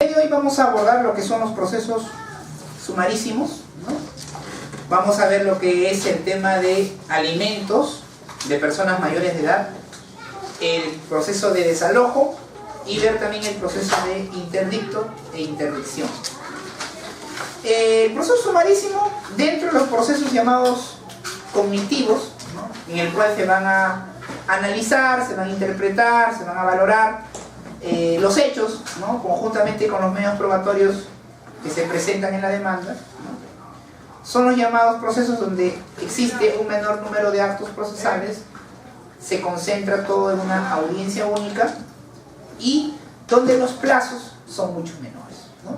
Hoy vamos a abordar lo que son los procesos sumarísimos, ¿no? Vamos a ver lo que es el tema de alimentos de personas mayores de edad, el proceso de desalojo y ver también el proceso de interdicto e interdicción. El proceso sumarísimo, dentro de los procesos llamados cognitivos, ¿no? En el cual se van a analizar, se van a interpretar, se van a valorar los hechos, ¿no? Conjuntamente con los medios probatorios que se presentan en la demanda, ¿no? Son los llamados procesos donde existe un menor número de actos procesales, se concentra todo en una audiencia única y donde los plazos son mucho menores, ¿no?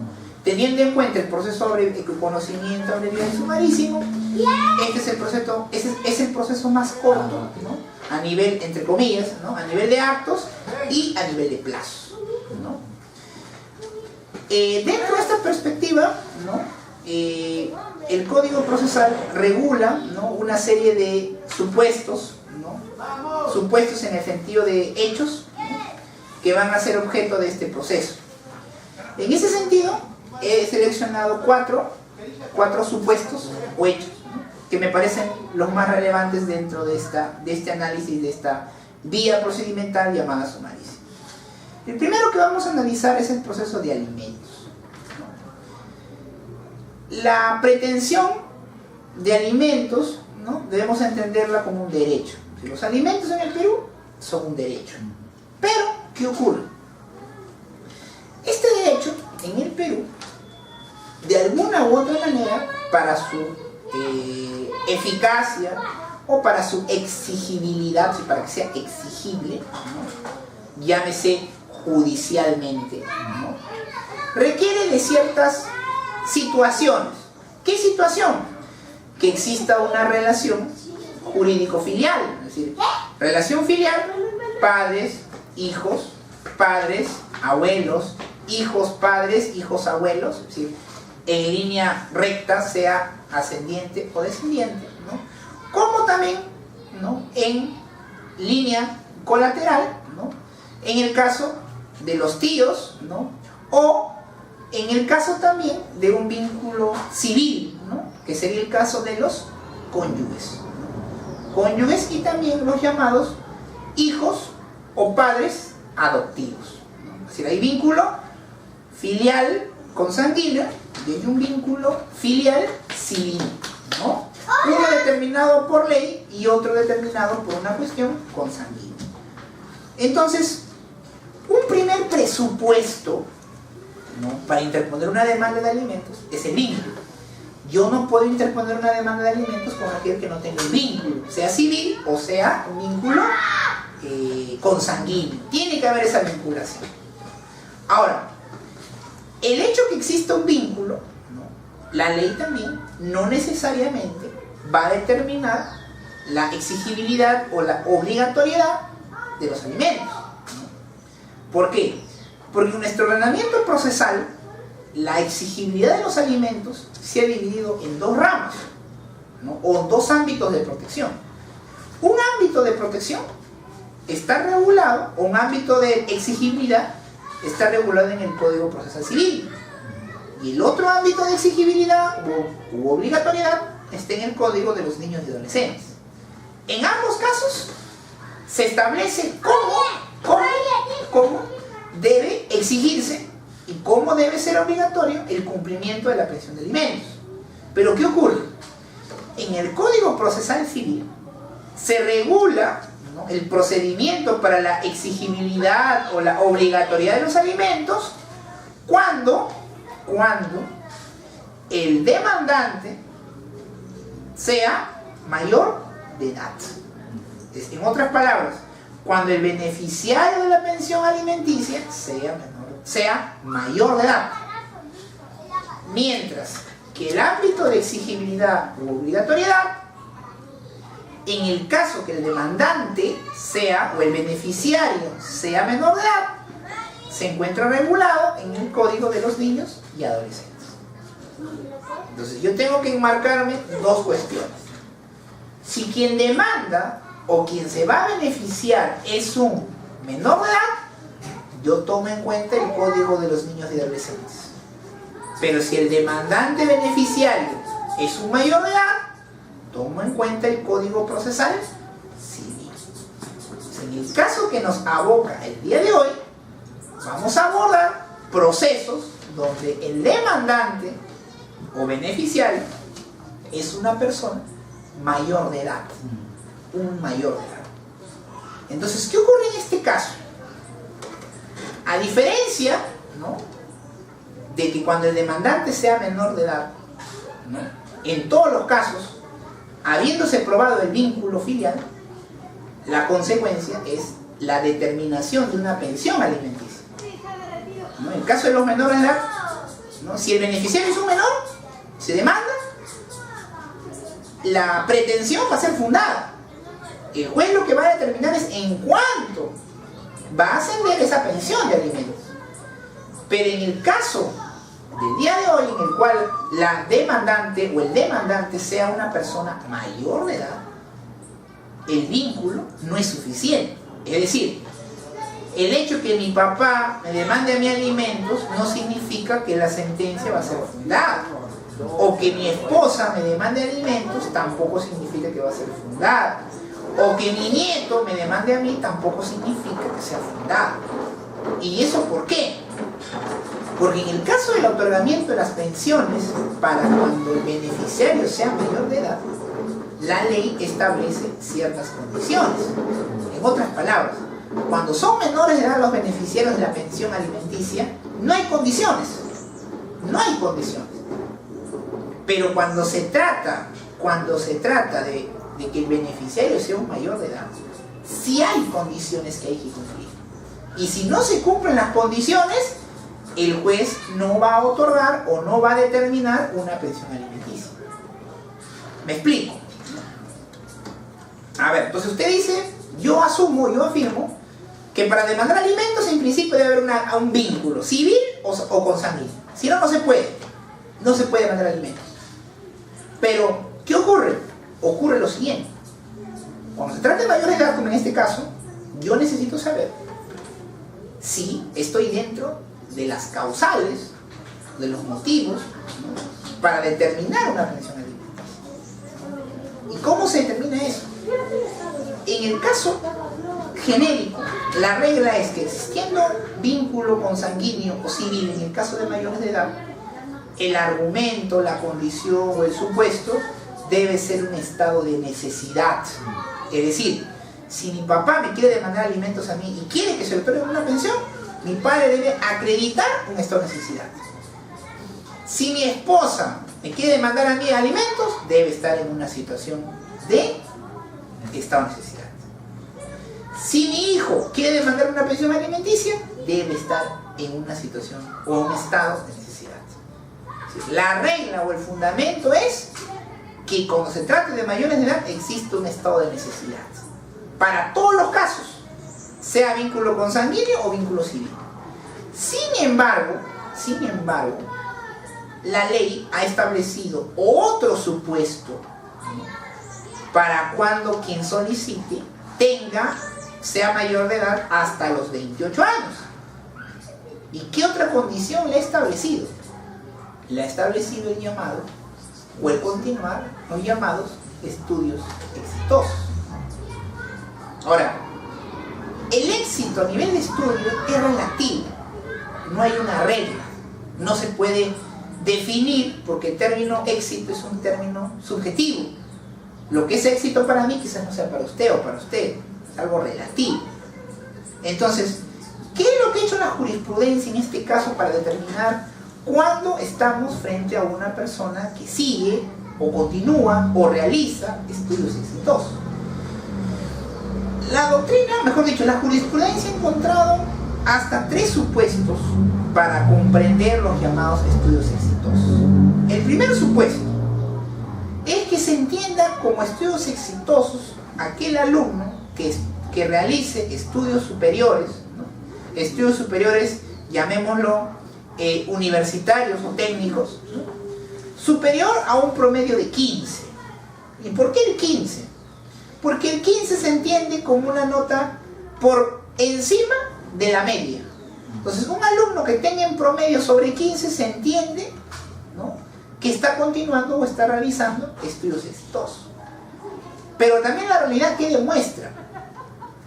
Teniendo en cuenta el proceso de conocimiento abreviado y sumarísimo, este es el proceso más corto, ¿no? A nivel, entre comillas, ¿no? A nivel de actos y a nivel de plazos, ¿no? Dentro de esta perspectiva, ¿no? El Código Procesal regula, ¿no? Una serie de supuestos, ¿no? Supuestos en el sentido de hechos, ¿no? Que van a ser objeto de este proceso. En ese sentido, he seleccionado cuatro supuestos o hechos, ¿no? Que me parecen los más relevantes dentro de este análisis, de esta vía procedimental llamada sumarísimo. El primero que vamos a analizar es el proceso de alimentos, ¿no? La pretensión de alimentos, ¿no? Debemos entenderla como un derecho. Los alimentos en el Perú son un derecho. Pero, ¿qué ocurre? Este derecho en el Perú, de alguna u otra manera, para su eficacia o para su exigibilidad, para que sea exigible, ¿no? Llámese judicialmente, ¿no? Requiere de ciertas situaciones. ¿Qué situación? Que exista una relación jurídico-filial, es decir, relación filial, padres, hijos, padres, abuelos, hijos, padres, hijos, abuelos, es decir, en línea recta, sea ascendiente o descendiente, ¿no? Como también, ¿no? En línea colateral, ¿no? En el caso de los tíos, ¿no? O en el caso también de un vínculo civil, ¿no? Que sería el caso de los cónyuges, ¿no? Cónyuges y también los llamados hijos o padres adoptivos, ¿no? Es decir, hay vínculo filial consanguíneo y hay un vínculo filial civil, ¿no? Uno determinado por ley y otro determinado por una cuestión consanguínea. Entonces, un primer presupuesto, ¿no? Para interponer una demanda de alimentos es el vínculo. Yo no puedo interponer una demanda de alimentos con aquel que no tenga un vínculo, sea civil o sea un vínculo consanguíneo. Tiene que haber esa vinculación. Ahora, el hecho que exista un vínculo, ¿no? La ley también no necesariamente va a determinar la exigibilidad o la obligatoriedad de los alimentos, ¿no? ¿Por qué? Porque en nuestro ordenamiento procesal, la exigibilidad de los alimentos se ha dividido en dos ramos, ¿no? O dos ámbitos de protección. Un ámbito de protección está regulado, o un ámbito de exigibilidad está regulado en el Código Procesal Civil. Y el otro ámbito de exigibilidad u obligatoriedad está en el Código de los Niños y Adolescentes. En ambos casos se establece cómo debe exigirse y cómo debe ser obligatorio el cumplimiento de la pensión de alimentos. Pero ¿qué ocurre? En el Código Procesal Civil se regula, ¿no? El procedimiento para la exigibilidad o la obligatoriedad de los alimentos cuando el demandante sea mayor de edad. En otras palabras, cuando el beneficiario de la pensión alimenticia sea mayor de edad. Mientras que el ámbito de exigibilidad u obligatoriedad, en el caso que el demandante sea o el beneficiario sea menor de edad, se encuentra regulado en el Código de los Niños y Adolescentes. Entonces yo tengo que enmarcarme dos cuestiones. Si quien demanda o quien se va a beneficiar es un menor de edad, yo tomo en cuenta el código de los niños y adolescentes. Pero si el demandante beneficiario es un mayor de edad, tomo en cuenta el código procesal civil. En el caso que nos aboca el día de hoy, vamos a abordar procesos donde el demandante o beneficiario es una persona mayor de edad, un mayor de edad. Entonces, ¿qué ocurre en este caso? A diferencia, ¿no?, de que cuando el demandante sea menor de edad, ¿no?, en todos los casos, habiéndose probado el vínculo filial, la consecuencia es la determinación de una pensión alimenticia, ¿no? En el caso de los menores de edad, ¿no?, si el beneficiario es un menor, se demanda, la pretensión va a ser fundada. El juez lo que va a determinar es en cuánto va a ascender esa pensión de alimentos. Pero en el caso del día de hoy, en el cual la demandante o el demandante sea una persona mayor de edad, el vínculo no es suficiente. Es decir, el hecho que mi papá me demande a mí alimentos no significa que la sentencia va a ser fundada. O que mi esposa me demande alimentos tampoco significa que va a ser fundada. O que mi nieto me demande a mí tampoco significa que sea fundada. ¿Y eso por qué? Porque en el caso del otorgamiento de las pensiones, para cuando el beneficiario sea mayor de edad, la ley establece ciertas condiciones. En otras palabras, cuando son menores de edad los beneficiarios de la pensión alimenticia, no hay condiciones. No hay condiciones. Pero cuando se trata de que el beneficiario sea un mayor de edad, sí hay condiciones que hay que cumplir. Y si no se cumplen las condiciones, el juez no va a otorgar o no va a determinar una pensión alimenticia. ¿Me explico? A ver, entonces usted dice, yo afirmo que para demandar alimentos en principio debe haber un vínculo civil o consanguíneo. Si no, no se puede. No se puede demandar alimentos. Pero, ¿qué ocurre? Ocurre lo siguiente. Cuando se trata de mayores de edad, como en este caso, yo necesito saber si estoy dentro de las causales, de los motivos, ¿no?, para determinar una pensión alimenticia. ¿Y cómo se determina eso? En el caso genérico, la regla es que existiendo vínculo consanguíneo o civil en el caso de mayores de edad, el argumento, la condición o el supuesto debe ser un estado de necesidad. Es decir, si mi papá me quiere demandar alimentos a mí y quiere que se le otorgue una pensión, mi padre debe acreditar un estado de necesidad. Si mi esposa me quiere demandar a mí alimentos, debe estar en una situación de estado de necesidad. Si mi hijo quiere demandar una pensión alimenticia, debe estar en una situación o un estado de necesidad. La regla o el fundamento es que cuando se trate de mayores de edad existe un estado de necesidad. Para todos los casos, sea vínculo consanguíneo o vínculo civil. Sin embargo, la ley ha establecido otro supuesto para cuando quien solicite sea mayor de edad hasta los 28 años. ¿Y qué otra condición le ha establecido? Le ha establecido el llamado o el continuar los llamados estudios exitosos. Ahora, el éxito a nivel de estudio es relativo, no hay una regla, no se puede definir porque el término éxito es un término subjetivo. Lo que es éxito para mí quizás no sea para usted o para usted, es algo relativo. Entonces, ¿qué es lo que ha hecho la jurisprudencia en este caso para determinar cuándo estamos frente a una persona que sigue o continúa o realiza estudios exitosos? La doctrina, mejor dicho, la jurisprudencia ha encontrado hasta 3 supuestos para comprender los llamados estudios exitosos. El primer supuesto es que se entienda como estudios exitosos aquel alumno que realice estudios superiores, ¿no? Estudios superiores, llamémoslo universitarios o técnicos, ¿no?, superior a un promedio de 15. ¿Y por qué el 15? Porque el 15 se entiende como una nota por encima de la media. Entonces, un alumno que tenga en promedio sobre 15 se entiende, ¿no?, que está continuando o está realizando estudios exitosos. Pero también la realidad que demuestra,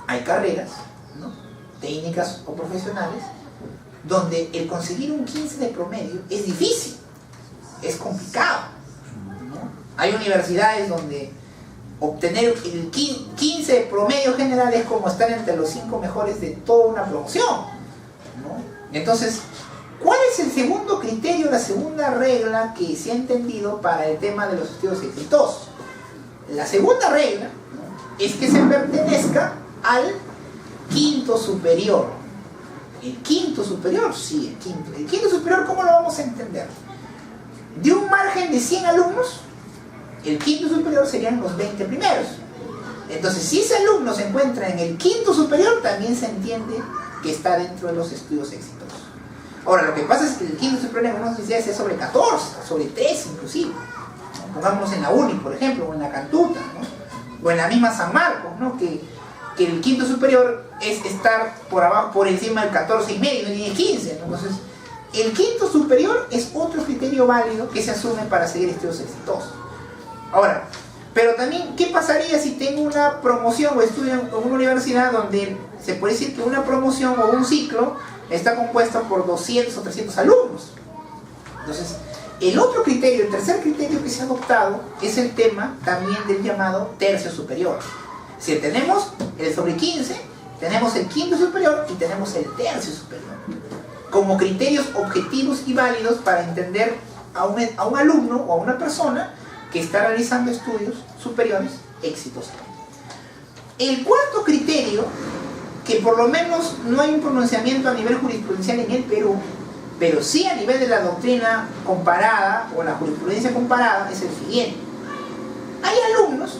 hay carreras, ¿no?, técnicas o profesionales, donde el conseguir un 15 de promedio es difícil, es complicado, ¿no? Hay universidades donde obtener el 15 de promedio general es como estar entre los 5 mejores de toda una promoción, ¿no? Entonces, ¿cuál es el segundo criterio, la segunda regla que se ha entendido para el tema de los estudios exitosos? La segunda regla, ¿no?, es que se pertenezca al quinto superior. ¿El quinto superior? Sí, el quinto. ¿El quinto superior cómo lo vamos a entender? De un margen de 100 alumnos, el quinto superior serían los 20 primeros. Entonces, si ese alumno se encuentra en el quinto superior, también se entiende que está dentro de los estudios exitosos. Ahora, lo que pasa es que el quinto superior en algunas universidades es sobre 14, sobre 13 inclusive, ¿no? Pongámonos en la UNI, por ejemplo, o en la Cantuta, ¿no?, o en la misma San Marcos, ¿no?, que el quinto superior es estar por abajo, por encima del 14 y medio, no tiene 15, ¿no? Entonces, el quinto superior es otro criterio válido que se asume para seguir estudios exitosos. Ahora, pero también, ¿qué pasaría si tengo una promoción o estudio en una universidad donde se puede decir que una promoción o un ciclo está compuesto por 200 o 300 alumnos? Entonces, el otro criterio, el tercer criterio que se ha adoptado es el tema también del llamado tercio superior. Si tenemos el sobre 15, tenemos el quinto superior y tenemos el tercio superior, como criterios objetivos y válidos para entender a un alumno o a una persona que está realizando estudios superiores exitosamente. El cuarto criterio, que por lo menos no hay un pronunciamiento a nivel jurisprudencial en el Perú, pero sí a nivel de la doctrina comparada o la jurisprudencia comparada, es el siguiente. Hay alumnos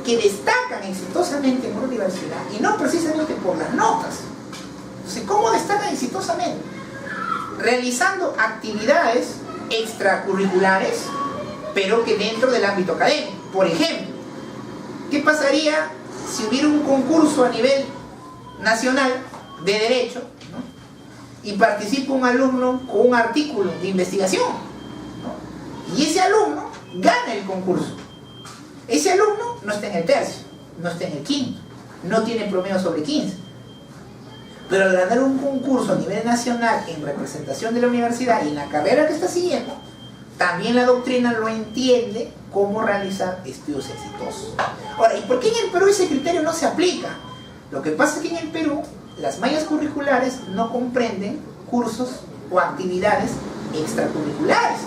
que destacan exitosamente en una universidad y no precisamente por las notas. Entonces, ¿cómo destacan exitosamente? Realizando actividades extracurriculares, pero que dentro del ámbito académico. Por ejemplo, ¿qué pasaría si hubiera un concurso a nivel nacional de derecho, ¿no?, y participa un alumno con un artículo de investigación, ¿no?, y ese alumno gana el concurso? Ese alumno no está en el tercio, no está en el quinto, no tiene promedio sobre 15. Pero al ganar un concurso a nivel nacional en representación de la universidad y en la carrera que está siguiendo, también la doctrina lo entiende como realizar estudios exitosos. Ahora, ¿y por qué en el Perú ese criterio no se aplica? Lo que pasa es que en el Perú las mallas curriculares no comprenden cursos o actividades extracurriculares,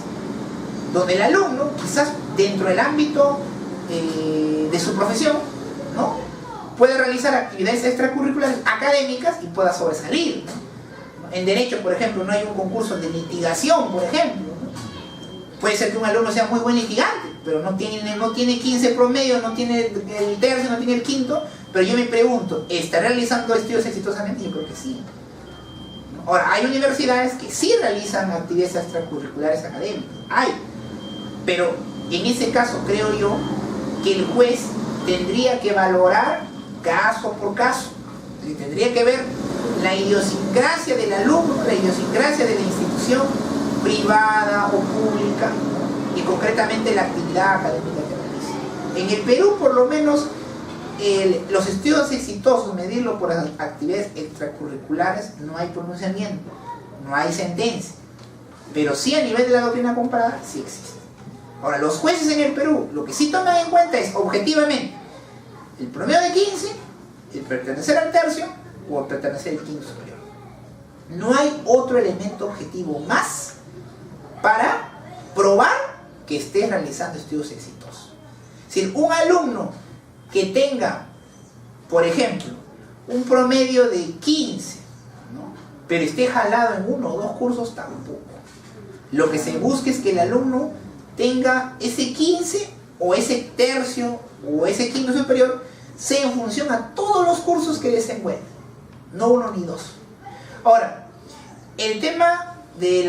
donde el alumno, quizás dentro del ámbito de su profesión, ¿no?, puede realizar actividades extracurriculares académicas y pueda sobresalir, ¿no? En derecho, por ejemplo, no hay un concurso de litigación, por ejemplo, ¿no? Puede ser que un alumno sea muy buen litigante, pero no tiene 15 promedio, no tiene el tercio, no tiene el quinto. Pero yo me pregunto, ¿está realizando estudios exitosamente? Yo creo que sí. Ahora, hay universidades que sí realizan actividades extracurriculares académicas, hay, pero en ese caso creo yo que el juez tendría que valorar caso por caso, y tendría que ver la idiosincrasia del alumno, la idiosincrasia de la institución privada o pública, y concretamente la actividad académica que realiza. En el Perú, por lo menos, los estudios exitosos, medirlo por las actividades extracurriculares, no hay pronunciamiento, no hay sentencia, pero sí a nivel de la doctrina comparada sí existe. Ahora, los jueces en el Perú lo que sí toman en cuenta es objetivamente el promedio de 15, el pertenecer al tercio o el pertenecer al quinto superior. No hay otro elemento objetivo más para probar que esté realizando estudios exitosos. Es decir, un alumno que tenga, por ejemplo, un promedio de 15, ¿no?, pero esté jalado en uno o dos cursos, tampoco. Lo que se busca es que el alumno tenga ese 15 o ese tercio o ese quinto superior, sea en función a todos los cursos que desenvuelve, no uno ni dos. Ahora, el tema de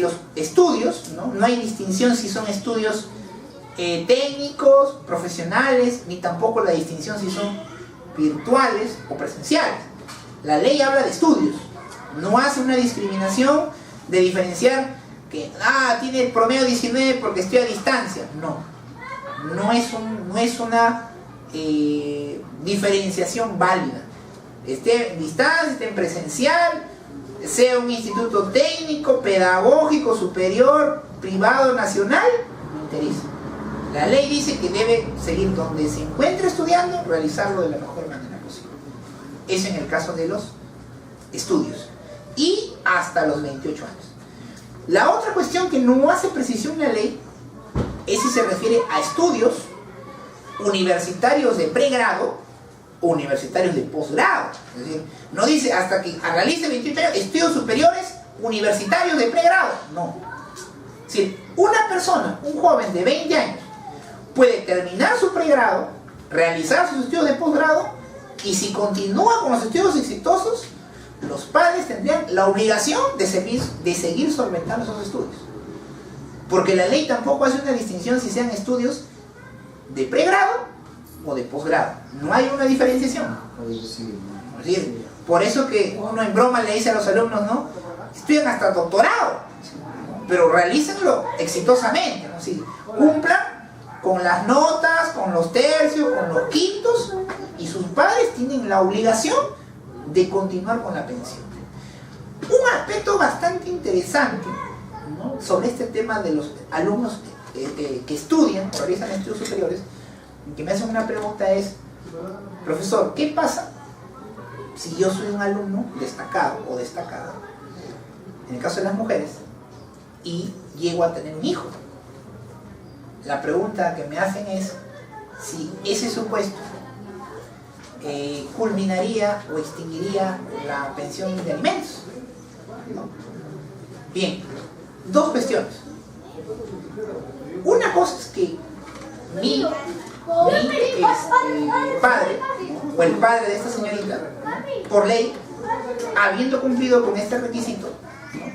los estudios, ¿no?, hay distinción si son estudios técnicos, profesionales, ni tampoco la distinción si son virtuales o presenciales. La ley habla de estudios, No hace una discriminación de diferenciar que tiene el promedio 19 porque estoy a distancia. No es una diferenciación válida. Esté en distancia, esté en presencial, sea un instituto técnico, pedagógico, superior, privado, nacional, no interesa. La ley dice que debe seguir donde se encuentre estudiando, realizarlo de la mejor manera posible. Eso en el caso de los estudios. Y hasta los 28 años. La otra cuestión que no hace precisión la ley es si se refiere a estudios universitarios de pregrado o universitarios de posgrado. Es decir, no dice hasta que realice 28 años estudios superiores universitarios de pregrado. No. Es decir, una persona, un joven de 20 años, puede terminar su pregrado, realizar sus estudios de posgrado, y si continúa con los estudios exitosos, los padres tendrían la obligación de seguir solventando esos estudios. Porque la ley tampoco hace una distinción si sean estudios de pregrado o de posgrado. No hay una diferenciación. Es decir, por eso que uno en broma le dice a los alumnos, ¿no? Estudian hasta doctorado, pero realícenlo exitosamente, ¿no? Si cumplan con las notas, con los tercios, con los quintos, y sus padres tienen la obligación de continuar con la pensión. Un aspecto bastante interesante, ¿no?, sobre este tema de los alumnos que estudian o realizan estudios superiores, que me hacen una pregunta es: profesor, ¿qué pasa si yo soy un alumno destacado o destacada, en el caso de las mujeres, y llego a tener un hijo? La pregunta que me hacen es si ese supuesto culminaría o extinguiría la pensión de alimentos, ¿no? Bien, dos cuestiones. Una cosa es que mi padre, o el padre de esta señorita, por ley, habiendo cumplido con este requisito, ¿no?,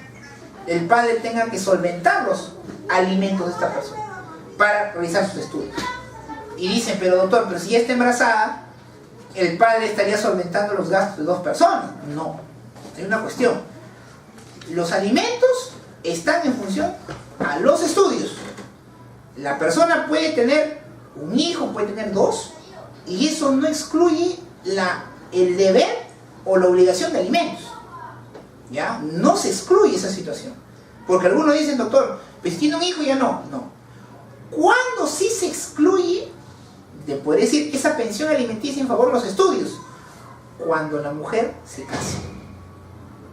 el padre tenga que solventar los alimentos de esta persona para realizar sus estudios. Y dicen, pero doctor, pero si ya está embarazada, el padre estaría solventando los gastos de dos personas. No, hay una cuestión. Los alimentos están en función a los estudios. La persona puede tener un hijo, puede tener dos, y eso no excluye el deber o la obligación de alimentos. ¿Ya? No se excluye esa situación. Porque algunos dicen, doctor, pues si tiene un hijo ya no. No. ¿Cuándo sí se excluye de poder decir esa pensión alimenticia en favor de los estudios? Cuando la mujer se casa.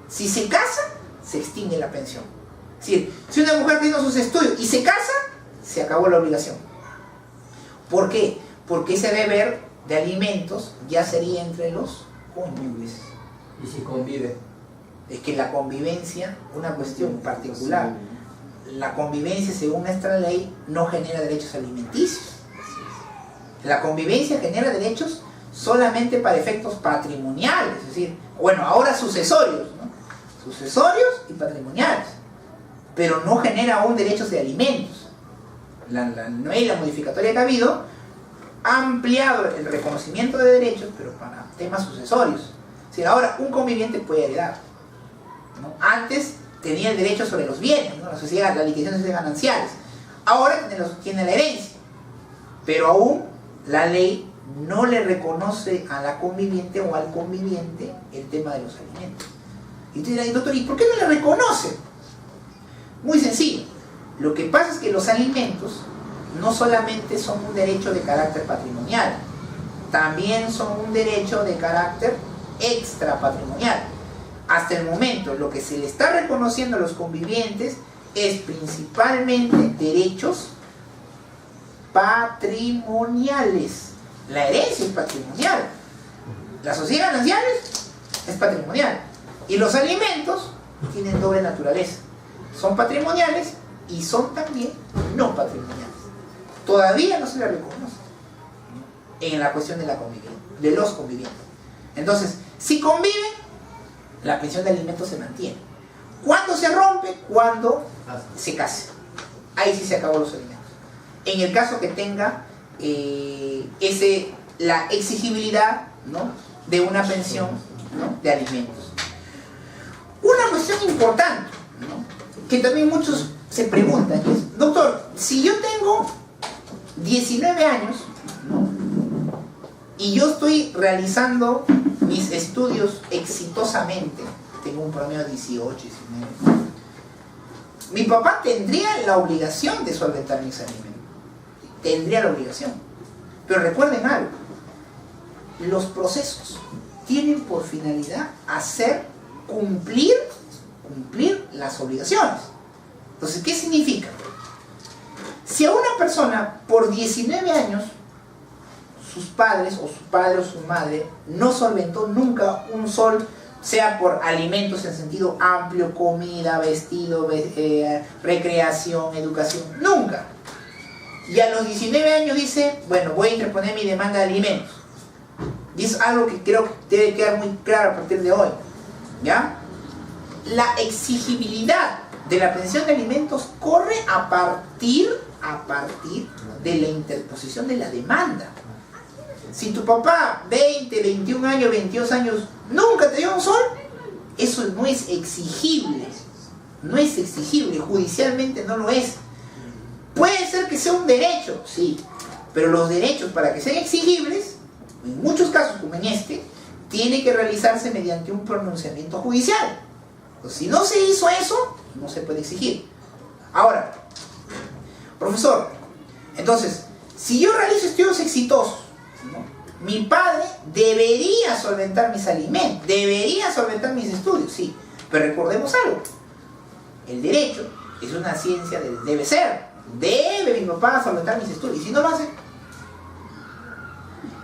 Si se casa, se extingue la pensión. Es decir, si una mujer tiene sus estudios y se casa, se acabó la obligación. ¿Por qué? Porque ese deber de alimentos ya sería entre los cónyuges. ¿Y si convive? Es que la convivencia, una cuestión particular, la convivencia según nuestra ley no genera derechos alimenticios. La convivencia genera derechos solamente para efectos patrimoniales, es decir, bueno, ahora sucesorios, ¿no? Sucesorios y patrimoniales, pero no genera aún derechos de alimentos. La modificatoria que ha habido ha ampliado el reconocimiento de derechos, pero para temas sucesorios. Es decir, ahora un conviviente puede heredar, ¿no? Antes tenía el derecho sobre los bienes, ¿no?, la sociedad, las liquidaciones gananciales. Ahora tiene la herencia, pero aún la ley no le reconoce a la conviviente o al conviviente el tema de los alimentos. Y usted dirá, doctor, ¿y por qué no le reconoce? Muy sencillo. Lo que pasa es que los alimentos no solamente son un derecho de carácter patrimonial, también son un derecho de carácter extrapatrimonial. Hasta el momento, lo que se le está reconociendo a los convivientes es principalmente derechos patrimoniales. La herencia es patrimonial, las sociedades gananciales es patrimonial, y los alimentos tienen doble naturaleza, son patrimoniales y son también no patrimoniales. Todavía no se le reconoce en la cuestión de la convivencia, de los convivientes. Entonces, si conviven, la pensión de alimentos se mantiene. ¿Cuándo se rompe? Cuando se case. Ahí sí se acabó los alimentos. En el caso que tenga la exigibilidad, ¿no?, de una pensión, ¿no?, de alimentos. cuestión importante, ¿no?, que también muchos se preguntan, es, doctor, si yo tengo 19 años, ¿no?, y yo estoy realizando mis estudios exitosamente, tengo un promedio de 18, 19, mi papá tendría la obligación de solventar mis alimentos. Tendría la obligación. Pero recuerden algo, los procesos tienen por finalidad hacer cumplir las obligaciones. Entonces, ¿qué significa? Si a una persona por 19 años sus padres o su padre o su madre no solventó nunca un sol, sea por alimentos en sentido amplio, comida, vestido, recreación, educación, nunca. Y a los 19 años dice, bueno, voy a interponer mi demanda de alimentos. Y es algo que creo que debe quedar muy claro a partir de hoy, ¿ya? La exigibilidad de la pensión de alimentos corre a partir de la interposición de la demanda. Si tu papá, 20, 21 años, 22 años, nunca te dio un sol, eso no es exigible. No es exigible, judicialmente no lo es. Puede ser que sea un derecho, sí, pero los derechos, para que sean exigibles, en muchos casos como en este, tiene que realizarse mediante un pronunciamiento judicial. Entonces, si no se hizo eso, no se puede exigir. Ahora, profesor, entonces, si yo realizo estudios exitosos, ¿no?, mi padre debería solventar mis alimentos, debería solventar mis estudios, sí, pero recordemos algo, el derecho es una ciencia del debe ser, debe mi papá solventar mis estudios, y si no lo hace,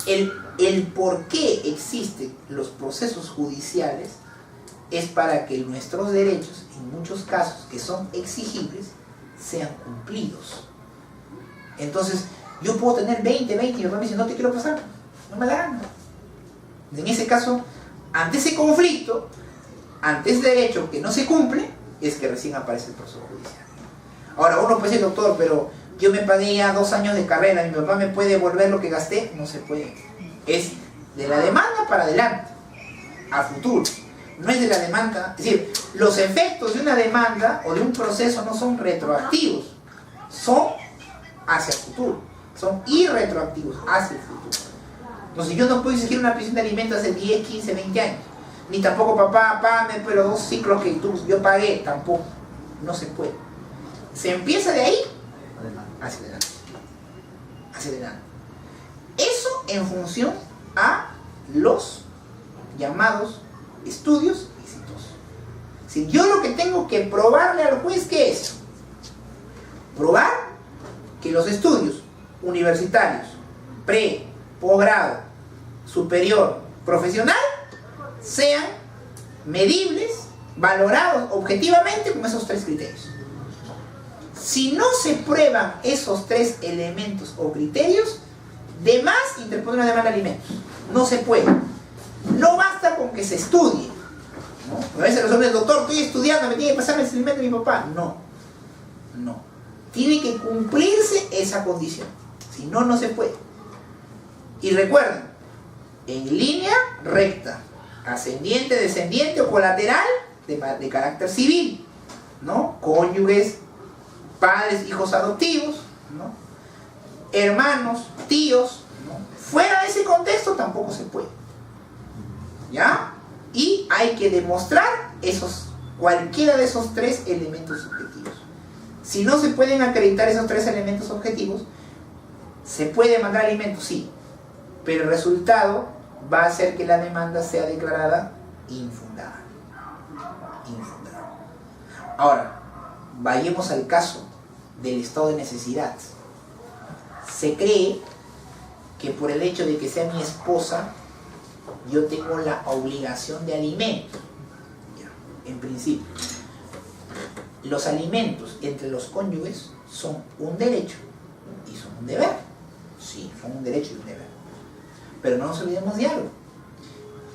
el por qué existen los procesos judiciales es para que nuestros derechos, en muchos casos que son exigibles, sean cumplidos. Entonces, yo puedo tener 20 y mi papá me dice, no te quiero pasar, no me la gana. En ese caso, ante ese conflicto, ante ese derecho que no se cumple, es que recién aparece el proceso judicial. Ahora, uno puede decir, doctor, pero yo me pagué ya 2 años de carrera, mi papá me puede devolver lo que gasté. No se puede. Es de la demanda para adelante, a futuro. No es de la demanda, es decir, los efectos de una demanda o de un proceso no son retroactivos, son hacia el futuro, son irretroactivos hacia el futuro. Entonces yo no puedo exigir una pensión de alimentos hace 10, 15, 20 años, ni tampoco papá, me pero 2 ciclos que yo pagué, tampoco, no se puede. Se empieza de ahí hacia adelante, hacia adelante. Eso en función a los llamados estudios exitosos. Si yo lo que tengo que probarle al juez, ¿qué es? Probar que los estudios universitarios, pre, posgrado, superior, profesional, sean medibles, valorados objetivamente con esos 3 criterios. Si no se prueban esos 3 elementos o criterios, de más interponer una demanda de alimentos. No se puede. No basta con que se estudie, ¿no? A veces los hombres, doctor, estoy estudiando, me tiene que pasar el alimento de mi papá. No, no. Tiene que cumplirse esa condición. Si no, no se puede. Y recuerden, en línea recta, ascendiente, descendiente o colateral de carácter civil, ¿no? Cónyuges, padres, hijos adoptivos, ¿no? Hermanos, tíos, ¿no? Fuera de ese contexto tampoco se puede. ¿Ya? Y hay que demostrar cualquiera de esos 3 elementos objetivos. Si no se pueden acreditar esos 3 elementos objetivos, ¿se puede demandar alimentos? Sí, pero el resultado va a ser que la demanda sea declarada infundada. Infundada. Ahora, vayamos al caso del estado de necesidad. Se cree que por el hecho de que sea mi esposa, yo tengo la obligación de alimentos. Ya, en principio, los alimentos entre los cónyuges son un derecho y son un deber. Sí, son un derecho y un deber. Pero no nos olvidemos de algo.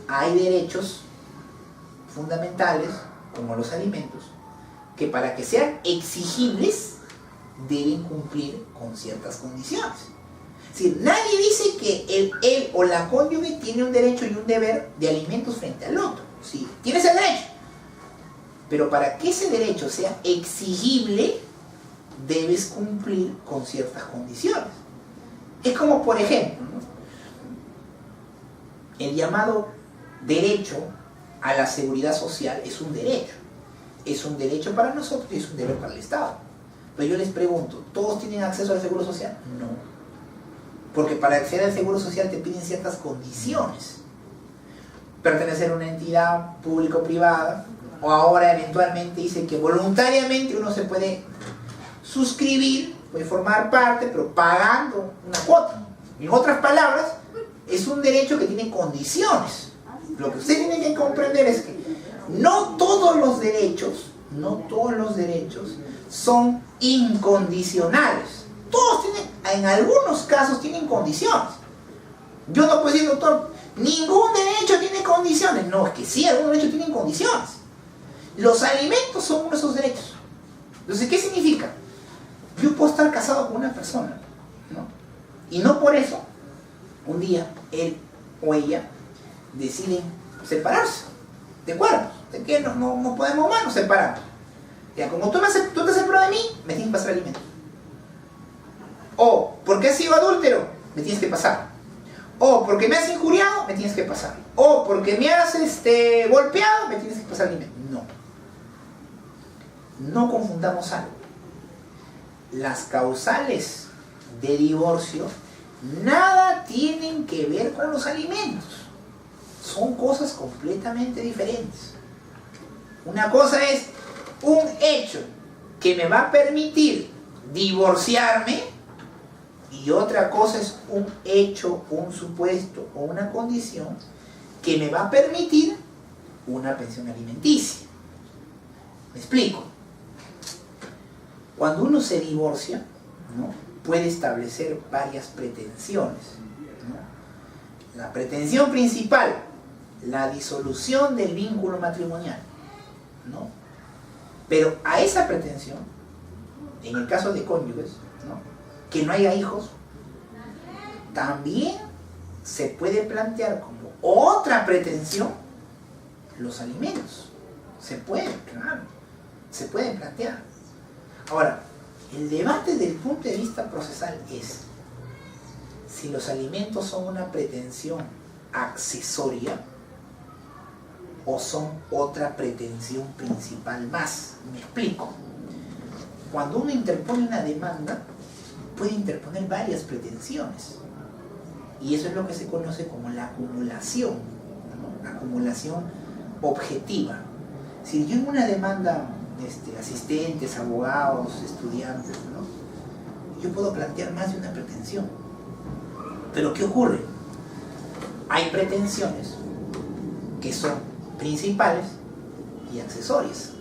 Hay derechos fundamentales, como los alimentos, que para que sean exigibles deben cumplir con ciertas condiciones. Es decir, nadie dice que él o la cónyuge tiene un derecho y un deber de alimentos frente al otro. Sí, tienes el derecho, Pero para que ese derecho sea exigible, debes cumplir con ciertas condiciones. Es como, por ejemplo, ¿no?, el llamado derecho a la seguridad social es un derecho. Es un derecho para nosotros y es un deber para el Estado. Pero yo les pregunto, ¿todos tienen acceso al seguro social? No. Porque para acceder al seguro social te piden ciertas condiciones. Pertenecer a una entidad público-privada, o ahora eventualmente dice que voluntariamente uno se puede suscribir, puede formar parte, pero pagando una cuota. En otras palabras, es un derecho que tiene condiciones. Lo que usted tiene que comprender es que no todos los derechos son incondicionales. Todos tienen, en algunos casos tienen condiciones. Yo no puedo decir, doctor, ningún derecho tiene condiciones. No, es que sí, algunos derechos tienen condiciones. Los alimentos son uno de esos derechos. Entonces, ¿qué significa? Yo puedo estar casado con una persona, ¿no?, y no por eso, un día, él o ella deciden separarse. ¿De acuerdo? ¿De qué? No podemos más, nos separamos. Ya, como tú te separas de mí, me tienes que pasar alimentos. O, porque has sido adúltero, me tienes que pasar. O, porque me has injuriado, me tienes que pasar. O, porque me has golpeado, me tienes que pasar alimentos. No confundamos algo. Las causales de divorcio nada tienen que ver con los alimentos. Son cosas completamente diferentes. Una cosa es un hecho que me va a permitir divorciarme, y otra cosa es un hecho, un supuesto o una condición que me va a permitir una pensión alimenticia. ¿Me explico? Cuando uno se divorcia, ¿no?, puede establecer varias pretensiones, ¿no? La pretensión principal, la disolución del vínculo matrimonial, ¿no? Pero a esa pretensión, en el caso de cónyuges, ¿no?, que no haya hijos, también se puede plantear como otra pretensión los alimentos. Se puede, claro, se pueden plantear. Ahora, el debate desde el punto de vista procesal es si los alimentos son una pretensión accesoria o son otra pretensión principal más. Me explico. Cuando uno interpone una demanda, puede interponer varias pretensiones. Y eso es lo que se conoce como la acumulación, ¿no?, acumulación objetiva. Si yo en una demanda, asistentes, abogados, estudiantes, ¿no?, yo puedo plantear más de una pretensión. Pero ¿qué ocurre? Hay pretensiones que son principales y accesorias,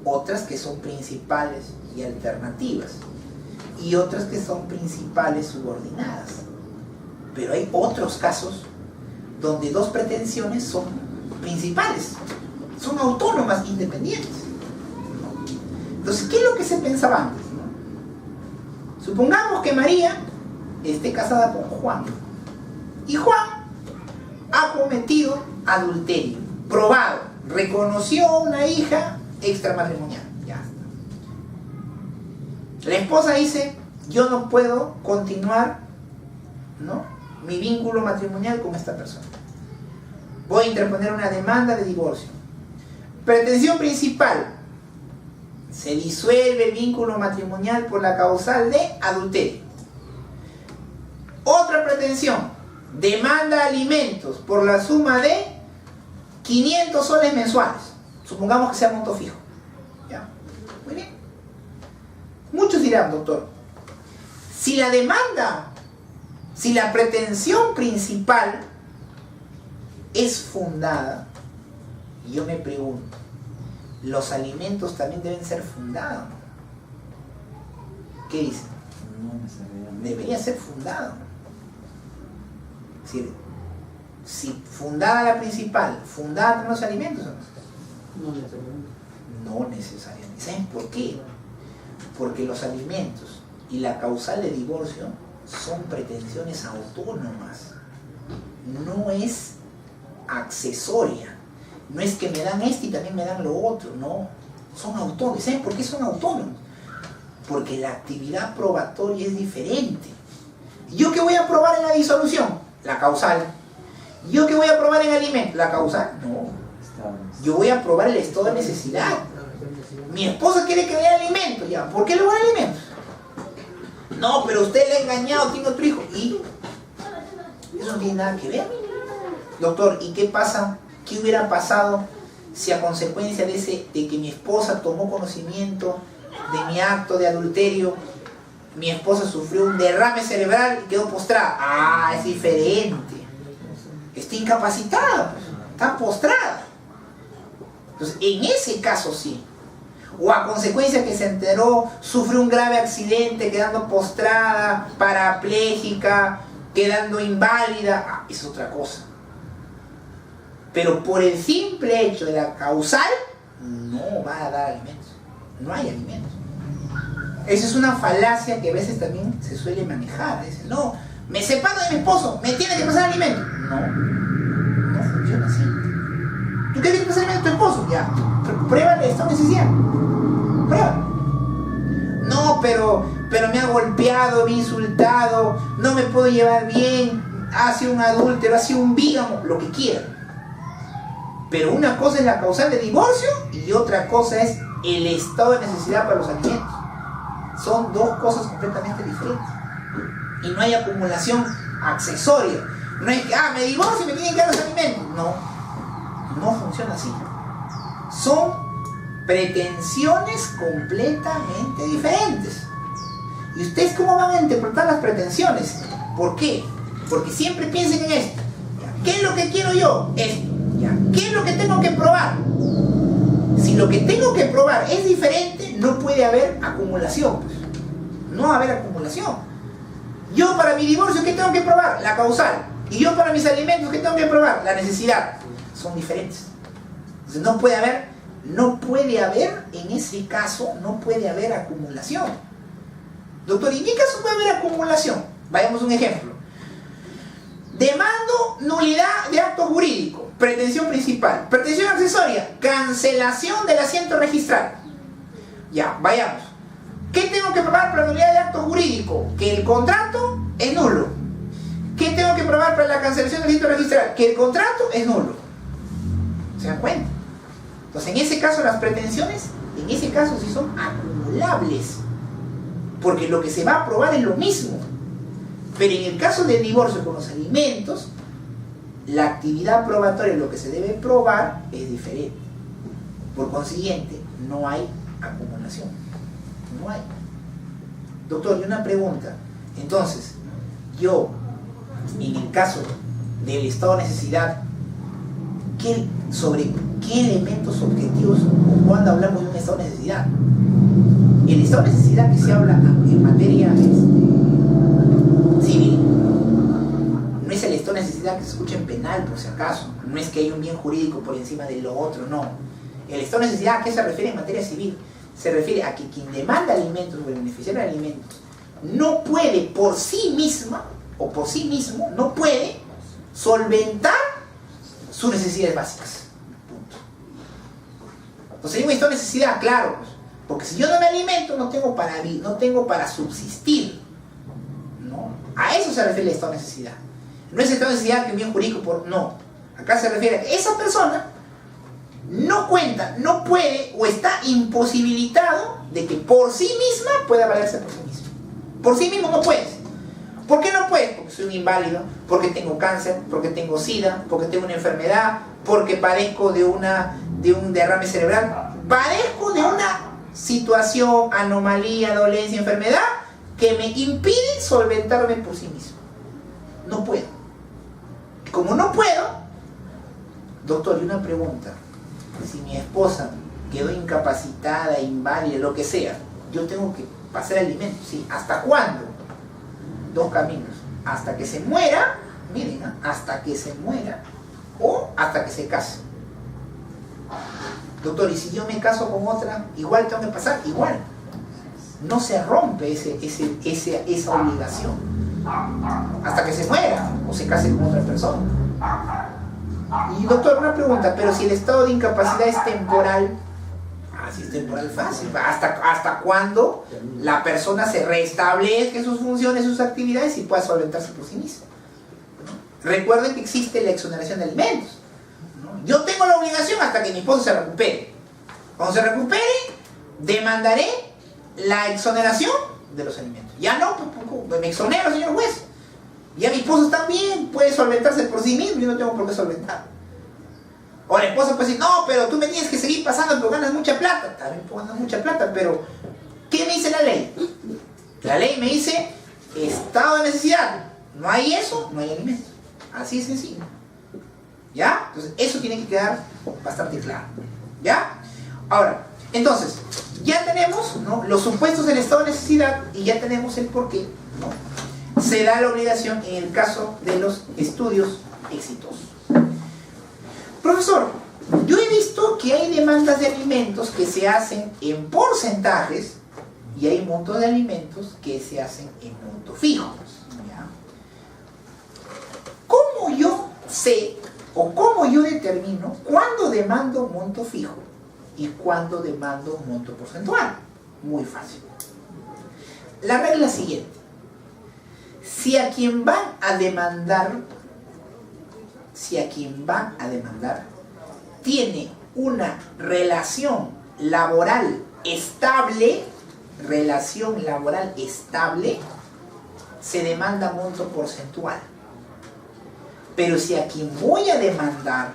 otras que son principales y alternativas, y otras que son principales subordinadas. Pero hay otros casos donde dos pretensiones son principales, son autónomas, independientes. Entonces, ¿qué es lo que se pensaba antes, no? Supongamos que María esté casada con Juan, y Juan ha cometido adulterio, probado, reconoció una hija extramatrimonial. Ya está. La esposa dice, yo no puedo continuar, ¿no?, mi vínculo matrimonial con esta persona. Voy a interponer una demanda de divorcio. Pretensión principal: se disuelve el vínculo matrimonial por la causal de adulterio. Otra pretensión: demanda alimentos por la suma de 500 soles mensuales. Supongamos que sea monto fijo. ¿Ya? Muy bien. Muchos dirán, doctor, si la demanda, si la pretensión principal es fundada, yo me pregunto, ¿los alimentos también deben ser fundados? ¿Qué dicen? No necesariamente. Debería ser fundado. Es decir, si fundada la principal, fundada también los alimentos. No necesariamente. No necesariamente. ¿Saben por qué? Porque los alimentos y la causal de divorcio son pretensiones autónomas. No es accesoria. No es que me dan esto y también me dan lo otro, no. Son autónomos. ¿Saben por qué son autónomos? Porque la actividad probatoria es diferente. ¿Yo qué voy a probar en la disolución? La causal. ¿Yo qué voy a probar en alimento? La causal. No. Yo voy a probar el estado de necesidad. Mi esposa quiere que le dé alimento. Ya, ¿por qué le voy a dar alimentos? No, pero usted le ha engañado, tiene otro hijo. ¿Y? Eso no tiene nada que ver. Doctor, ¿y qué pasa? ¿Qué hubiera pasado si a consecuencia de que mi esposa tomó conocimiento de mi acto de adulterio, mi esposa sufrió un derrame cerebral y quedó postrada? Ah, es diferente. Está incapacitada, pues, está postrada. Entonces, en ese caso sí. O a consecuencia que se enteró, sufrió un grave accidente, quedando postrada, parapléjica, quedando inválida, es otra cosa. Pero por el simple hecho de la causal, no va a dar alimentos. No hay alimentos. Esa es una falacia que a veces también se suele manejar. Dice, no, me separo de mi esposo, me tiene que pasar alimentos. No funciona así. ¿Tú quieres que te pase alimentos a tu esposo? Ya, pruébale esta necesidad. Pruébalo. No, pero me ha golpeado, me ha insultado, no me puedo llevar bien, ha sido un adúltero, ha sido un bígamo, lo que quiera. Pero una cosa es la causal de divorcio y otra cosa es el estado de necesidad para los alimentos. Son dos cosas completamente diferentes. Y no hay acumulación accesoria. No es que, me divorcio y me tienen que dar los alimentos. No funciona así. Son pretensiones completamente diferentes. ¿Y ustedes cómo van a interpretar las pretensiones? ¿Por qué? Porque siempre piensen en esto. ¿Qué es lo que quiero yo? Esto. ¿Qué es lo que tengo que probar? Si lo que tengo que probar es diferente, no puede haber acumulación. No va a haber acumulación. Yo para mi divorcio, ¿qué tengo que probar? La causal. Y yo para mis alimentos, ¿qué tengo que probar? La necesidad. Son diferentes. Entonces no puede haber, en ese caso, no puede haber acumulación. Doctor, ¿y en qué caso puede haber acumulación? Vayamos a un ejemplo. Demando nulidad de acto jurídico. Pretensión principal. Pretensión accesoria. Cancelación del asiento registral. Ya, vayamos. ¿Qué tengo que probar para la nulidad de acto jurídico? Que el contrato es nulo. ¿Qué tengo que probar para la cancelación del asiento registral? Que el contrato es nulo. ¿Se dan cuenta? Entonces, en ese caso, las pretensiones, en ese caso sí son acumulables. Porque lo que se va a probar es lo mismo. Pero en el caso del divorcio con los alimentos, la actividad probatoria, lo que se debe probar, es diferente. Por consiguiente, no hay acumulación. No hay. Doctor, y una pregunta. Entonces, yo, en el caso del estado de necesidad, ¿sobre qué elementos objetivos o cuándo hablamos de un estado de necesidad? El estado de necesidad que se habla en materia civil no es el estado de necesidad que se escucha en penal, por si acaso. No es que hay un bien jurídico por encima de lo otro, no. El estado de necesidad, ¿a qué se refiere en materia civil? Se refiere a que quien demanda alimentos o el beneficiario de alimentos no puede por sí misma o por sí mismo, no puede solventar sus necesidades básicas. Punto. Entonces hay un estado de necesidad, claro, porque si yo no me alimento, no tengo para subsistir. ¿No? A eso se refiere el estado de necesidad. No es el estado de necesidad que un bien jurídico, no. Acá se refiere a que esa persona no cuenta, no puede o está imposibilitado de que por sí misma pueda valerse por sí mismo. Por sí mismo no puede. ¿Por qué no puede? Porque soy un inválido, porque tengo cáncer, porque tengo sida, porque tengo una enfermedad, porque padezco de un derrame cerebral. Padezco de una situación, anomalía, dolencia, enfermedad que me impide solventarme por sí mismo. No puedo. Como no puedo, doctor, y una pregunta. Si mi esposa quedó incapacitada, inválida, lo que sea, yo tengo que pasar alimentos, ¿sí? ¿Hasta cuándo? Dos caminos. Hasta que se muera, miren, ¿no? Hasta que se muera o hasta que se case. Doctor, y si yo me caso con otra, igual tengo que pasar, igual. No se rompe esa obligación. Hasta que se muera o se case con otra persona. Y doctor, una pregunta, pero si el estado de incapacidad es temporal, si es temporal, fácil, ¿hasta cuándo la persona se restablezca sus funciones, sus actividades y pueda solventarse por sí misma? Recuerden que existe la exoneración de alimentos. Yo tengo la obligación hasta que mi esposo se recupere. Cuando se recupere, demandaré la exoneración de los alimentos. Ya no, pues me exonero, señor juez. Ya mi esposo también puede solventarse por sí mismo, yo no tengo por qué solventar. O la esposa puede decir, no, pero tú me tienes que seguir pasando porque ganas mucha plata. También puedo ganar mucha plata, pero ¿qué me dice la ley? La ley me dice estado de necesidad. No hay eso, no hay alimentos. Así es sencillo. ¿Ya? Entonces, eso tiene que quedar bastante claro. ¿Ya? Ahora, entonces, ya tenemos, ¿no?, los supuestos del estado de necesidad y ya tenemos el porqué, ¿no?, se da la obligación en el caso de los estudios exitosos. Profesor, yo he visto que hay demandas de alimentos que se hacen en porcentajes y hay montos de alimentos que se hacen en montos fijos. ¿Ya? ¿Cómo yo sé o cómo yo determino cuándo demando monto fijo y cuándo demando monto porcentual? Muy fácil. La regla es la siguiente. Si a quien van a demandar tiene una relación laboral estable, se demanda monto porcentual. Pero si a quien voy a demandar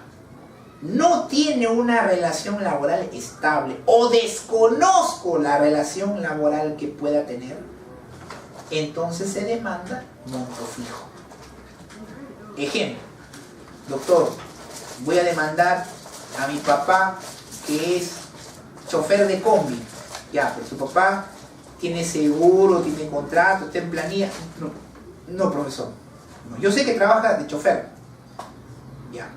no tiene una relación laboral estable o desconozco la relación laboral que pueda tener, entonces se demanda monto fijo. Ejemplo, doctor, voy a demandar a mi papá que es chofer de combi. Ya, pero su papá tiene seguro, tiene contrato, está en planilla. No, profesor. No, yo sé que trabaja de chofer. Ya.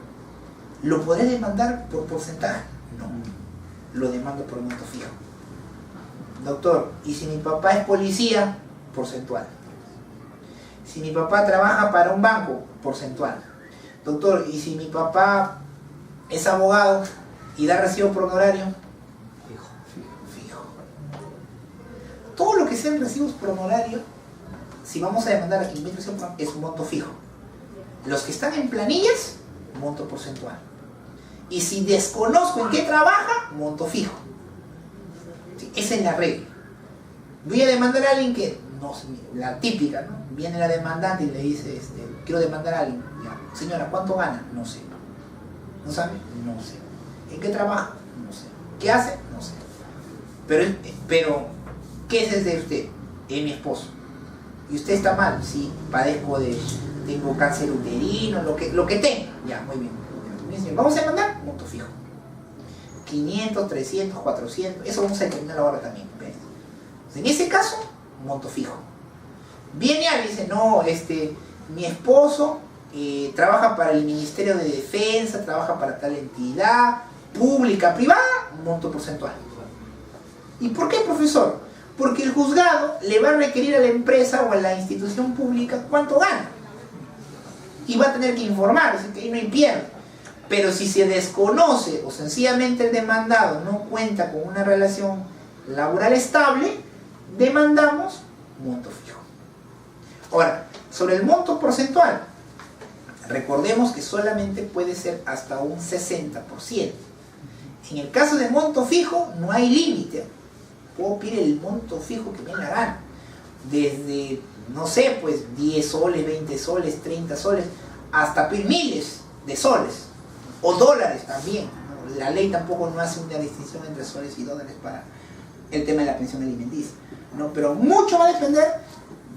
¿Lo podré demandar por porcentaje? No. Lo demando por monto fijo. Doctor, ¿y si mi papá es policía? Porcentual. Si mi papá trabaja para un banco, porcentual. Doctor, ¿y si mi papá es abogado y da recibo por honorario? Fijo. Todo lo que sean recibos por honorario, si vamos a demandar a quien es un monto fijo. Los que están en planillas, monto porcentual. Y si desconozco en qué trabaja, monto fijo. Sí, esa es la regla. Voy a demandar a alguien que, no sé, la típica, ¿no? Viene la demandante y le dice, quiero demandar a alguien. Ya, señora, ¿cuánto gana? No sé. ¿No sabe? No sé. ¿En qué trabaja? No sé. ¿Qué hace? No sé. Pero ¿qué es de usted? Es mi esposo. ¿Y usted está mal? Sí, tengo cáncer uterino, lo que tenga. Ya, muy bien. Vamos a demandar monto fijo. 500, 300, 400, eso vamos a determinar ahora también. ¿Ves? En ese caso, monto fijo. Viene alguien y dice, no, mi esposo trabaja para el Ministerio de Defensa, trabaja para tal entidad, pública, privada, monto porcentual. ¿Y por qué, profesor? Porque el juzgado le va a requerir a la empresa o a la institución pública cuánto gana. Y va a tener que informar, así que ahí no hay pierde. Pero si se desconoce o sencillamente el demandado no cuenta con una relación laboral estable, demandamos monto fijo. Ahora, sobre el monto porcentual, recordemos que solamente puede ser hasta un 60%. En el caso de monto fijo no hay límite. Puedo pedir el monto fijo que me dé la gana. Desde, no sé, pues 10 soles, 20 soles, 30 soles, hasta pedir miles de soles. O dólares también, ¿no? La ley tampoco no hace una distinción entre soles y dólares para el tema de la pensión alimenticia, ¿no? Pero mucho va a depender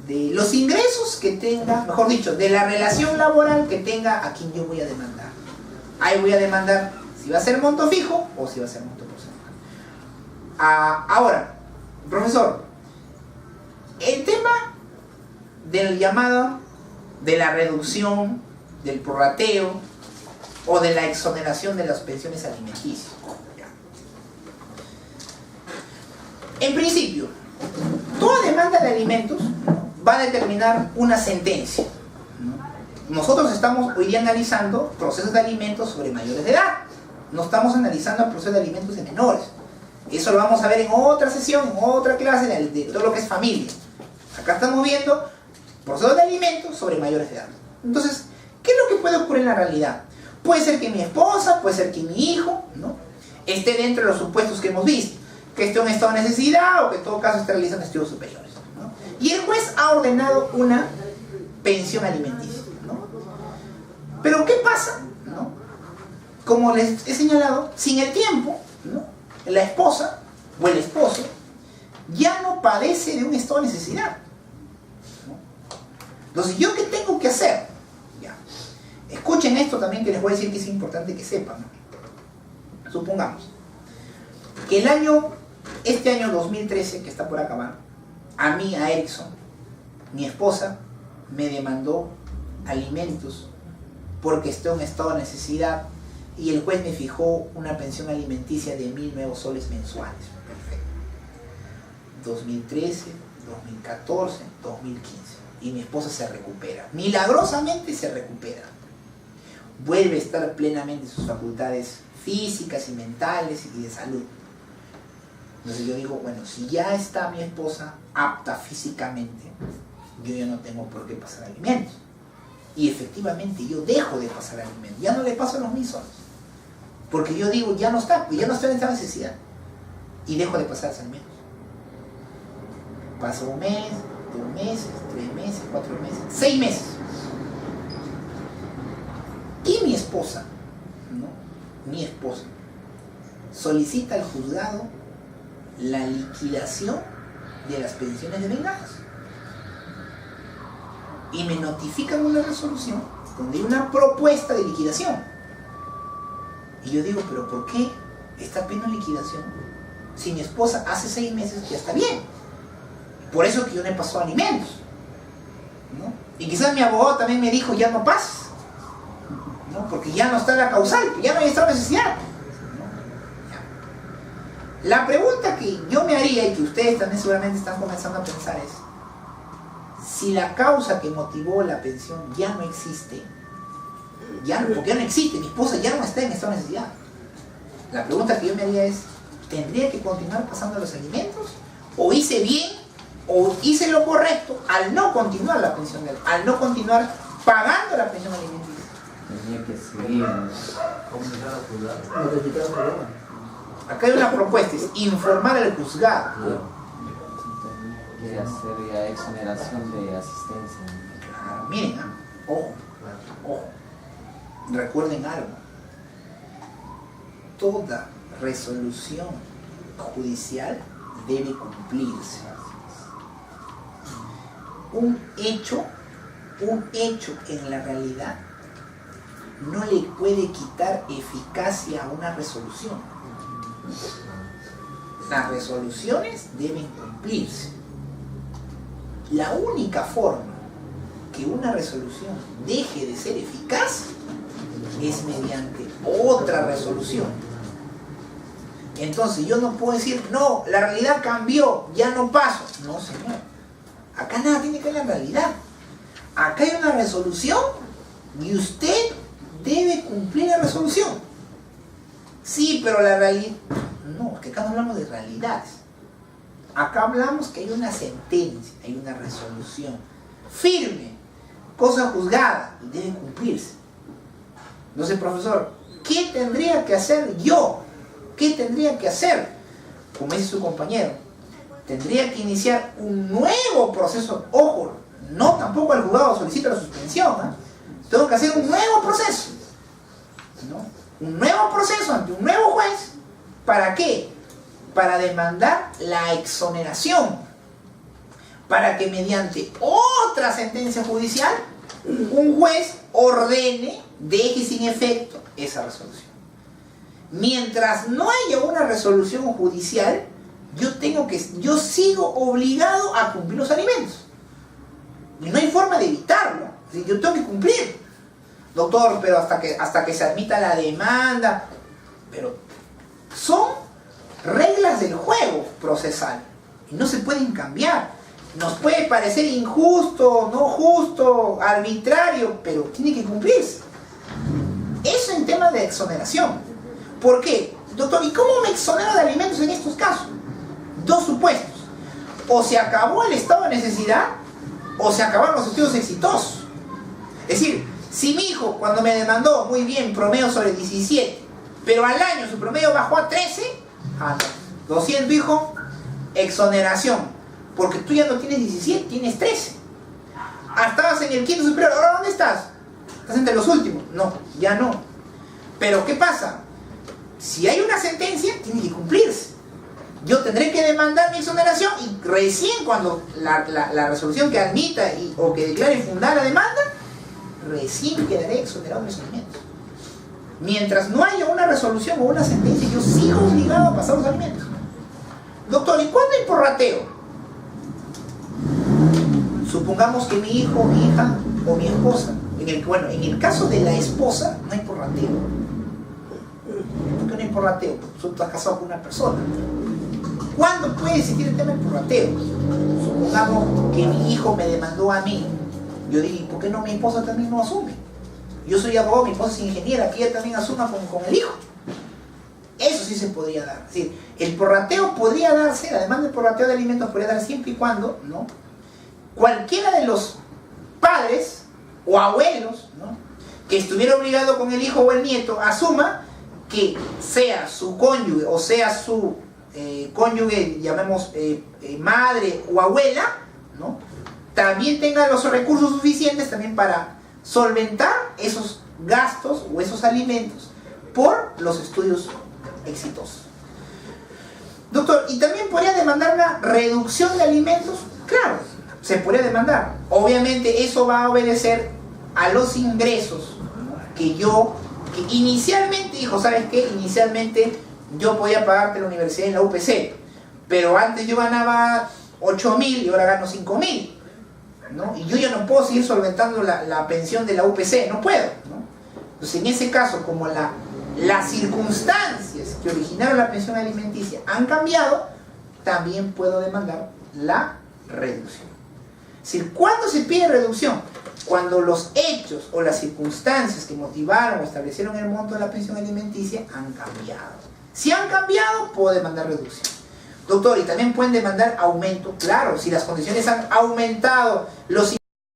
de los ingresos que tenga, mejor dicho, de la relación laboral que tenga a quien yo voy a demandar. Ahí voy a demandar si va a ser monto fijo o si va a ser monto porcentual. Ahora, profesor, el tema del llamado de la reducción, del prorrateo o de la exoneración de las pensiones alimenticias. En principio, toda demanda de alimentos va a determinar una sentencia, ¿no? nosotros estamos hoy día analizando procesos de alimentos sobre mayores de edad. No estamos analizando el proceso de alimentos de menores. Eso lo vamos a ver en otra sesión, en otra clase de todo lo que es familia. Acá estamos viendo procesos de alimentos sobre mayores de edad. Entonces, ¿qué es lo que puede ocurrir en la realidad? Puede ser que mi esposa, puede ser que mi hijo, ¿no?, esté dentro de los supuestos que hemos visto, que esté en un estado de necesidad o que en todo caso esté realizando estudios superiores, ¿no? Y el juez ha ordenado una pensión alimenticia, ¿no? Pero ¿qué pasa, ¿no? Como les he señalado, sin el tiempo, ¿no?, la esposa o el esposo ya no padece de un estado de necesidad, ¿no? Entonces, ¿yo qué tengo que hacer? Ya. Escuchen esto también, que les voy a decir que es importante que sepan, ¿no? Supongamos que este año 2013, que está por acabar, a mí, a Erickson, mi esposa me demandó alimentos porque estoy en estado de necesidad y el juez me fijó una pensión alimenticia de 1.000 nuevos soles mensuales. Perfecto. 2013, 2014, 2015. Y mi esposa se recupera. Milagrosamente se recupera. Vuelve a estar plenamente en sus facultades físicas y mentales y de salud. Entonces yo digo, bueno, si ya está mi esposa apta físicamente, yo ya no tengo por qué pasar alimentos. Y efectivamente yo dejo de pasar alimentos. Ya no le paso los 1.000 soles. Porque yo digo, ya no está, ya no estoy en esta necesidad. Y dejo de pasar los alimentos. Pasa un mes, 2 meses, 3 meses, 4 meses, 6 meses. Y mi esposa, ¿no?, mi esposa, solicita al juzgado la liquidación de las pensiones de vengadas. Y me notifican una resolución donde hay una propuesta de liquidación. Y yo digo, ¿pero por qué está pidiendo liquidación? Si mi esposa hace 6 meses ya está bien. Por eso que yo no he pasado alimentos, ¿no? Y quizás mi abogado también me dijo, ya no pases, ¿no?, porque ya no está la causal, ya no hay esta necesidad, ¿no? La pregunta que yo me haría y que ustedes también seguramente están comenzando a pensar es, si la causa que motivó la pensión ya no existe, porque ya no existe, mi esposa ya no está en esta necesidad, la pregunta que yo me haría es, ¿tendría que continuar pasando los alimentos? ¿O hice bien o hice lo correcto al no continuar la pensión, al no continuar pagando la pensión alimenticia? Tenía que seguir. Comunicar al juzgado. Notificar al juzgado. Acá hay una propuesta, es informar al juzgado. Tenía que hacer ya exoneración de asistencia. Claro, miren, ojo, ojo, recuerden algo. Toda resolución judicial debe cumplirse. Un hecho en la realidad no le puede quitar eficacia a una resolución. Las resoluciones deben cumplirse. La única forma que una resolución deje de ser eficaz es mediante otra resolución. Entonces yo no puedo decir, no, la realidad cambió, ya no paso. No, señor. Acá nada tiene que ver la realidad. Acá hay una resolución y usted debe cumplir la resolución. Sí, pero la realidad... No, que acá no hablamos de realidades. Acá hablamos que hay una sentencia, hay una resolución firme, cosa juzgada y debe cumplirse. Entonces, profesor, ¿qué tendría que hacer yo? ¿Qué tendría que hacer? Como dice su compañero, tendría que iniciar un nuevo proceso. Ojo, no tampoco el juzgado solicita la suspensión, ¿eh? Tengo que hacer un nuevo proceso, ¿no? Un nuevo proceso ante un nuevo juez. ¿Para qué? Para demandar la exoneración, para que mediante otra sentencia judicial un juez ordene, deje sin efecto esa resolución. Mientras no haya una resolución judicial, yo sigo obligado a cumplir los alimentos. Y no hay forma de evitarlo. Yo tengo que cumplir. Doctor, pero hasta que se admita la demanda. Pero son reglas del juego procesal. Y no se pueden cambiar. nos puede parecer injusto, no justo, arbitrario, pero tiene que cumplirse. Eso en tema de exoneración. ¿Por qué? Doctor, ¿y cómo me exonero de alimentos en estos casos? Dos supuestos. O se acabó el estado de necesidad, o se acabaron los estudios exitosos. Es decir, si mi hijo cuando me demandó, muy bien, promedio sobre 17, pero al año su promedio bajó a 13, lo siento hijo, exoneración, porque tú ya no tienes 17, tienes 13. Estabas en el quinto superior, ¿ahora dónde estás? ¿Estás entre los últimos? No, ya no. Pero ¿qué pasa? Si hay una sentencia, tiene que cumplirse. Yo tendré que demandar mi exoneración y recién cuando la resolución que admita o que declare fundada la demanda, recién quedaré exonerado de mis alimentos. Mientras no haya una resolución o una sentencia, yo sigo obligado a pasar los alimentos. Doctor, ¿y cuándo hay prorrateo? Supongamos que mi hijo, mi hija o mi esposa, en el caso de la esposa no hay prorrateo. ¿Por qué no hay prorrateo? Porque tú estás casado con una persona. ¿Cuándo puede existir el tema del prorrateo? Supongamos que mi hijo me demandó a mí. Yo dije, ¿por qué no mi esposa también no asume? Yo soy abogado, mi esposa es ingeniera, que ella también asuma con el hijo. Eso sí se podría dar. Es decir, el prorrateo podría darse, además del prorrateo de alimentos, podría dar siempre y cuando, ¿no?, cualquiera de los padres o abuelos, ¿no?, que estuviera obligado con el hijo o el nieto, asuma que sea su cónyuge o sea su cónyuge, llamemos madre o abuela, ¿no?, también tenga los recursos suficientes también para solventar esos gastos o esos alimentos por los estudios exitosos. Doctor, ¿y también podría demandar una reducción de alimentos? Claro, se podría demandar. Obviamente eso va a obedecer a los ingresos que inicialmente dijo, ¿sabes qué? Inicialmente yo podía pagarte la universidad en la UPC, pero antes yo ganaba 8.000 y ahora gano 5.000. ¿no? Y yo ya no puedo seguir solventando la pensión de la UPC, no puedo, ¿no? Entonces en ese caso, como las circunstancias que originaron la pensión alimenticia han cambiado, también puedo demandar la reducción. Es decir, ¿cuándo se pide reducción? Cuando los hechos o las circunstancias que motivaron o establecieron el monto de la pensión alimenticia han cambiado. Si han cambiado, puedo demandar reducción. Doctor, ¿y también pueden demandar aumento? Claro, si las condiciones han aumentado, los